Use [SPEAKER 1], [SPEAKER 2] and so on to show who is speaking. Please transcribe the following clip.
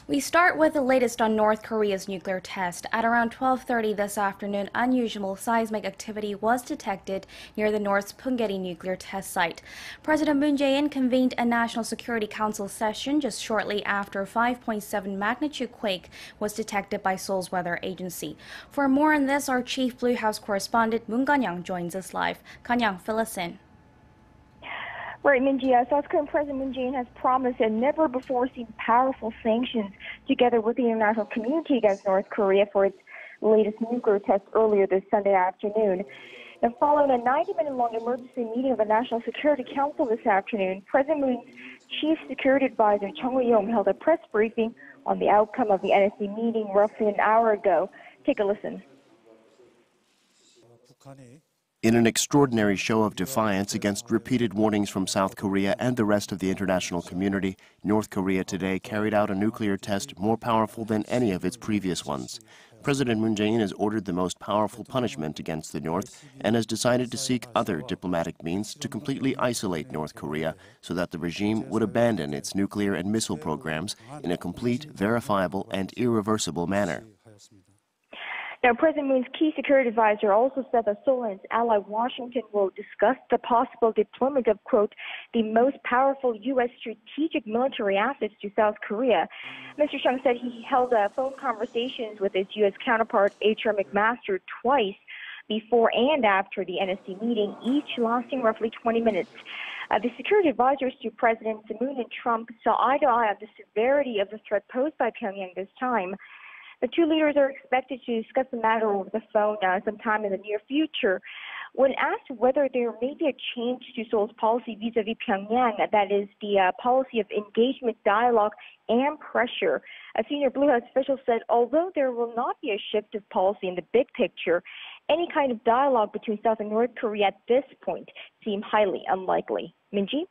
[SPEAKER 1] We start with the latest on North Korea's nuclear test. At around 12:30 this afternoon, unusual seismic activity was detected near the North's Punggye nuclear test site. President Moon Jae-in convened a National Security Council session just shortly after a 5.7 magnitude quake was detected by Seoul's weather agency. For more on this, our chief Blue House correspondent Moon Connyoung joins us live. Connyoung, fill us in.
[SPEAKER 2] Right, Minji, South Korean President Moon Jae-in has promised a never-before-seen powerful sanctions together with the international community against North Korea for its latest nuclear test earlier this Sunday afternoon. Now, following a 90-minute-long emergency meeting of the National Security Council this afternoon, President Moon's Chief Security Advisor Chung Eui-yong held a press briefing on the outcome of the NSC meeting roughly an hour ago. Take a listen.
[SPEAKER 3] In an extraordinary show of defiance against repeated warnings from South Korea and the rest of the international community, North Korea today carried out a nuclear test more powerful than any of its previous ones. President Moon Jae-in has ordered the most powerful punishment against the North and has decided to seek other diplomatic means to completely isolate North Korea so that the regime would abandon its nuclear and missile programs in a complete, verifiable, and irreversible manner.
[SPEAKER 2] Now, President Moon's key security advisor also said that Seoul and its ally Washington will discuss the possible deployment of, quote, the most powerful U.S. strategic military assets to South Korea. Mr. Chung said he held phone conversations with his U.S. counterpart, H.R. McMaster, twice before and after the NSC meeting, each lasting roughly 20 minutes. The security advisors to Presidents Moon and Trump saw eye to eye on the severity of the threat posed by Pyongyang this time. The two leaders are expected to discuss the matter over the phone sometime in the near future. When asked whether there may be a change to Seoul's policy vis-a-vis Pyongyang, that is, the policy of engagement, dialogue, and pressure, a senior Blue House official said although there will not be a shift of policy in the big picture, any kind of dialogue between South and North Korea at this point seem highly unlikely. Minji?